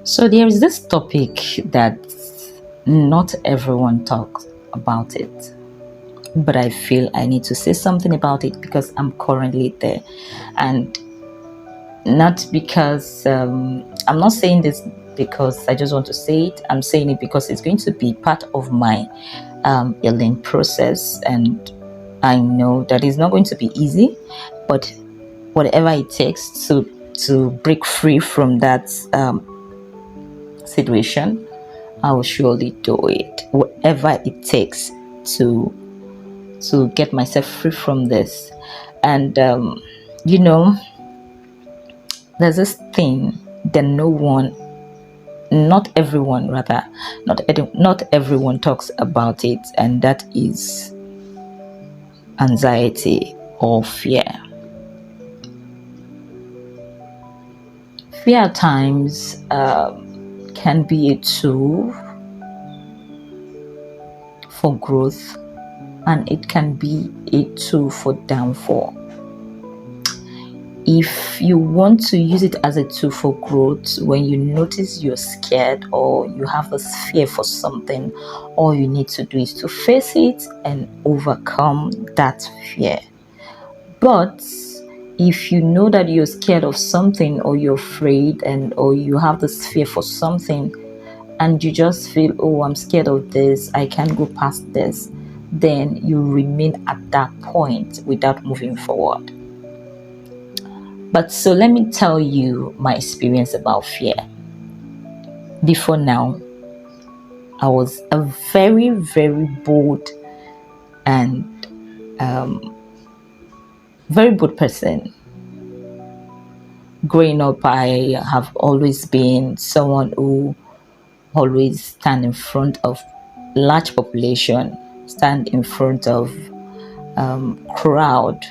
So there is this topic that not everyone talks about it, but I feel I need to say something about it because I'm currently there. And not because I'm not saying this because I just want to say it. I'm saying it because it's going to be part of my healing process. And I know that it's not going to be easy, but whatever it takes to break free from that situation, I will surely do it. Whatever it takes to get myself free from this. And you know, there's this thing that not everyone, rather, not everyone talks about it, and that is anxiety or fear. Fear at times can be a tool for growth, and it can be a tool for downfall. If you want to use it as a tool for growth, when you notice you're scared or you have this fear for something, all you need to do is to face it and overcome that fear. But if you know that you're scared of something, or you're afraid, or you have this fear for something, and you just feel, oh, I'm scared of this, I can't go past this, then you remain at that point without moving forward. But so let me tell you my experience about fear. Before now, I was a very, very bold and very bold person. Growing up, I have always been someone who always stand in front of large population, stand in front of crowd.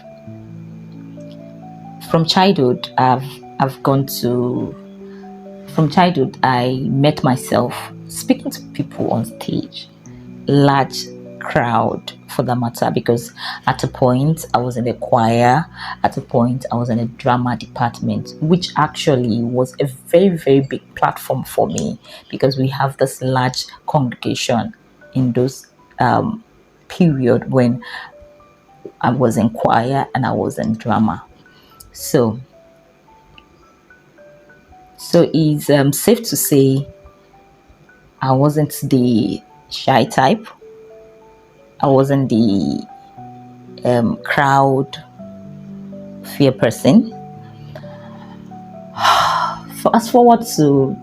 From childhood, I met myself speaking to people on stage, large crowd for that matter, because at a point I was in the choir, at a point I was in a drama department, which actually was a very, very big platform for me because we have this large congregation in those period when I was in choir and I was in drama. So it's safe to say I wasn't the shy type. I wasn't the crowd fear person. Fast forward to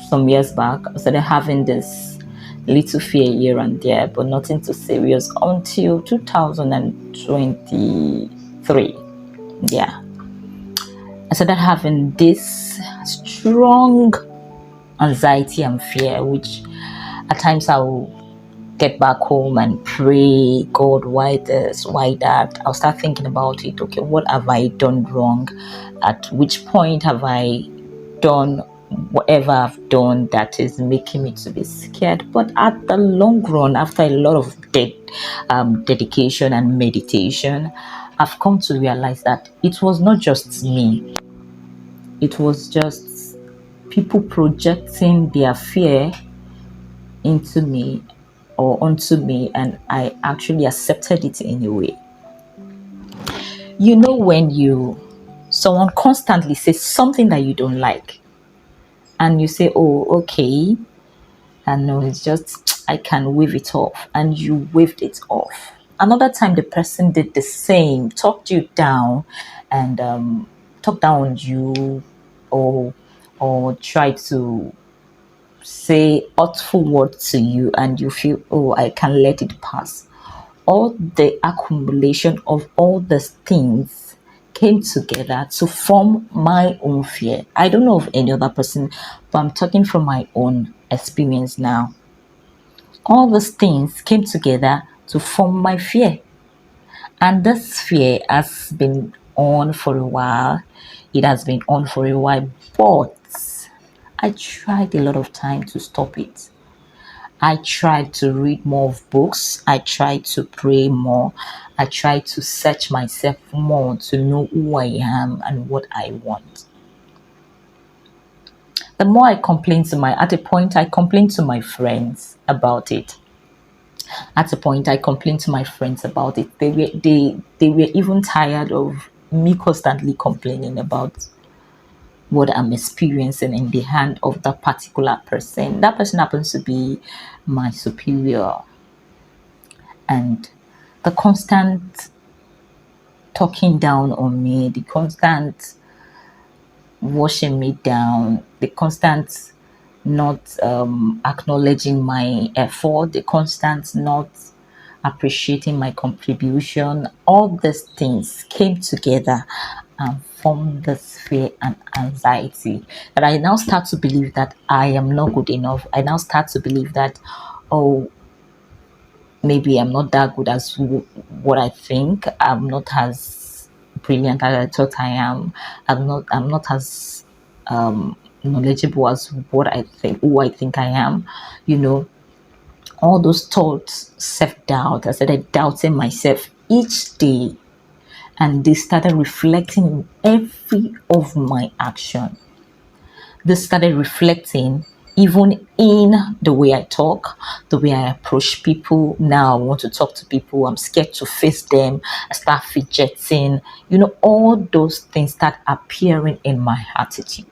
some years back, I started having this little fear here and there, but nothing too serious until 2023. Yeah. I started having this strong anxiety and fear, which at times I will get back home and pray, God, why this, why that? I'll start thinking about it. Okay, what have I done wrong? At which point have I done whatever I've done that is making me to be scared? But at the long run, after a lot of dedication and meditation, I've come to realize that it was not just me. It was just people projecting their fear into me or onto me, and I actually accepted it in a way. You know, when someone constantly says something that you don't like, and you say, oh, okay, and no, it's just, I can wave it off, and you waved it off. Another time the person did the same, talked you down, and talked down on you, or tried to say hurtful words to you, and you feel, oh, I can let it pass. All the accumulation of all these things came together to form my own fear. I don't know of any other person, but I'm talking from my own experience now. All these things came together to form my fear. And this fear has been on for a while. It has been on for a while, but I tried a lot of time to stop it. I tried to read more of books. I tried to pray more. I tried to search myself more to know who I am and what I want. The more I complained to my, at a point, I complained to my friends about it. At a point, I complained to my friends about it. They were even tired of me constantly complaining about what I'm experiencing in the hand of that particular person. That person happens to be my superior, and the constant talking down on me, the constant washing me down, the constant not acknowledging my effort, the constant not appreciating my contribution, all these things came together and formed this fear and anxiety that I now start to believe that I am not good enough. I now start to believe that, oh, maybe I'm not that good as what I think. I'm not as brilliant as I thought I am. I'm not as knowledgeable as what I think who I think I am. You know, all those thoughts, self-doubt. I started doubting myself each day, and they started reflecting in every of my action. This started reflecting even in the way I talk, the way I approach people. Now I want to talk to people. I'm scared to face them. I start fidgeting. All those things start appearing in my attitude.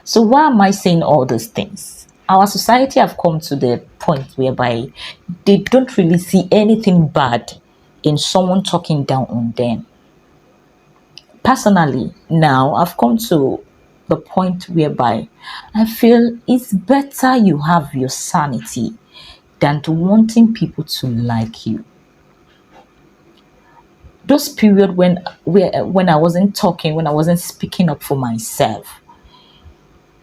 So why am I saying all those things? Our society have come to the point whereby they don't really see anything bad in someone talking down on them. Personally, now I've come to the point whereby I feel it's better you have your sanity than to wanting people to like you. Those period when I wasn't talking, when I wasn't speaking up for myself,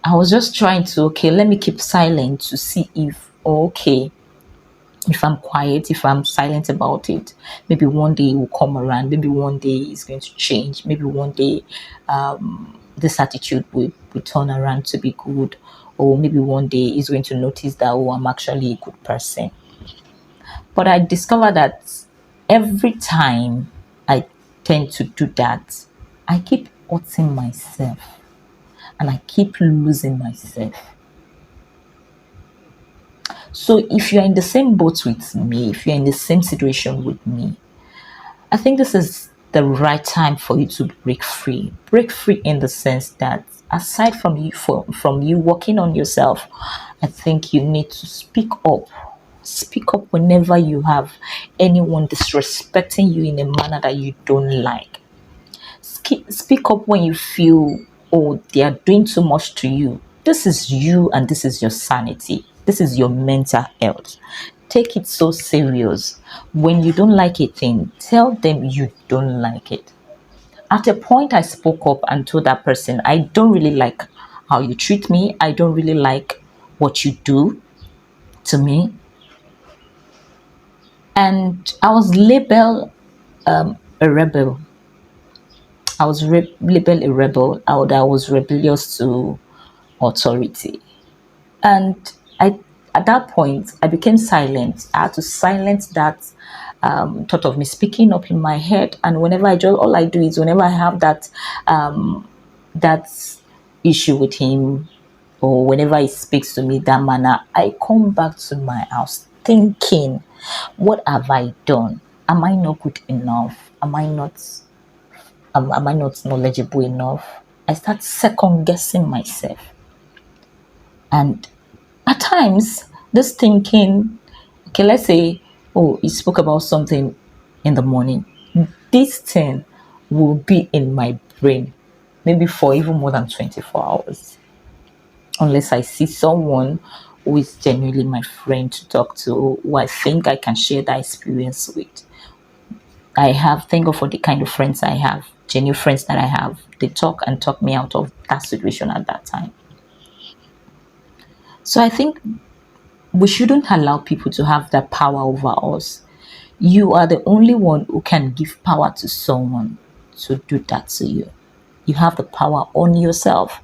I was just trying to, okay, let me keep silent to see if, okay, if I'm quiet, if I'm silent about it, maybe one day it will come around. Maybe one day it's going to change. Maybe one day this attitude will turn around to be good. Or maybe one day he's going to notice that, oh, I'm actually a good person. But I discovered that every time I tend to do that, I keep hurting myself and I keep losing myself. So if you're in the same boat with me, if you're in the same situation with me, I think this is the right time for you to break free. Break free in the sense that aside from you working on yourself, I think you need to speak up. Speak up whenever you have anyone disrespecting you in a manner that you don't like. Speak up when you feel, oh, they are doing too much to you. This is you and this is your sanity. This is your mental health. Take it so serious. When you don't like a thing, tell them you don't like it. At a point, I spoke up and told that person, I don't really like how you treat me. I don't really like what you do to me. And I was labeled a rebel. I was labeled a rebel. I was rebellious to authority. And I, at that point, I became silent. I had to silence that thought of me speaking up in my head. And whenever all I do is whenever I have that issue with him, or whenever he speaks to me that manner, I come back to my house thinking, what have I done? Am I not good enough? Am I not knowledgeable enough? I start second guessing myself. And at times, this thinking, okay, let's say, oh, you spoke about something in the morning. This thing will be in my brain maybe for even more than 24 hours. Unless I see someone who is genuinely my friend to talk to, who I think I can share that experience with. Thank God for the kind of friends I have, genuine friends that I have. They talk and talk me out of that situation at that time. So I think we shouldn't allow people to have that power over us. You are the only one who can give power to someone to do that to you. You have the power on yourself.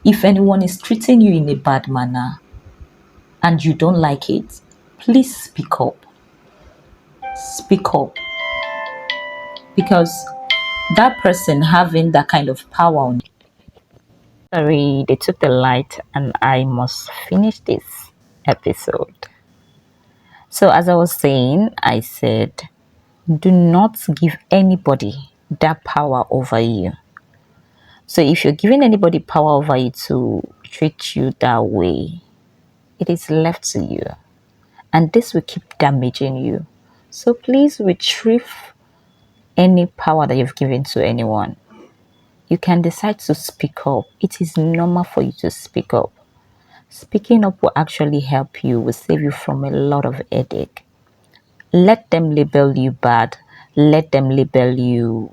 If anyone is treating you in a bad manner and you don't like it, please speak up. Speak up. Because that person having that kind of power on you, Sorry, they took the light and I must finish this episode. So, as I was saying, I said, do not give anybody that power over you. So, if you're giving anybody power over you to treat you that way, it is left to you. And this will keep damaging you. So, please retrieve any power that you've given to anyone. You can decide to speak up. It is normal for you to speak up. Speaking up will actually help you, will save you from a lot of headache. Let them label you bad. Let them label you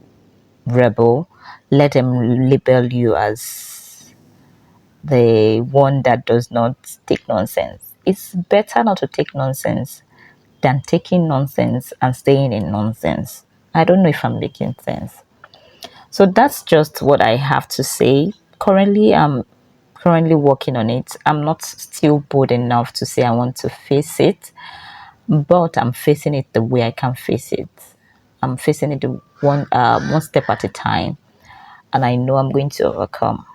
rebel. Let them label you as the one that does not take nonsense. It's better not to take nonsense than taking nonsense and staying in nonsense. I don't know if I'm making sense. So that's just what I have to say. Currently working on it. I'm not still bold enough to say I want to face it, but I'm facing it the way I can face it. I'm facing it one step at a time, and I know I'm going to overcome.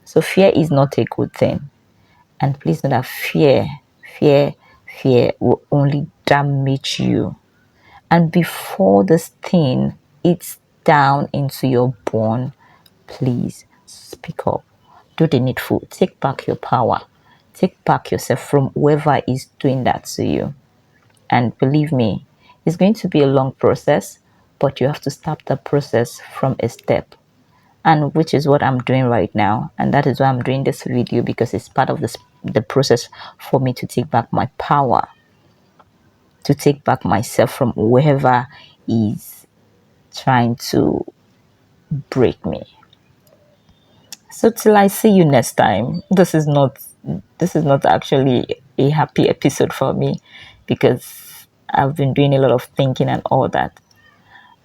So fear is not a good thing, and please know that fear, fear will only damage you. And before this thing eats down into your bone, please speak up. Do the needful. Take back your power. Take back yourself from whoever is doing that to you. And believe me, it's going to be a long process, but you have to start the process from a step. And which is what I'm doing right now. And that is why I'm doing this video, because it's part of the process for me to take back my power, to take back myself from whoever is trying to break me. So till I see you next time, this is not actually a happy episode for me, because I've been doing a lot of thinking and all that.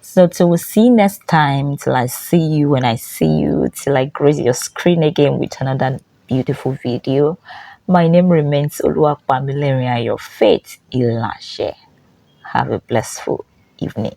So till we see next time, till I see you when I see you, till I grace your screen again with another beautiful video. My name remains Oluwapamilerin, your faith Ilashe. Have a blissful evening.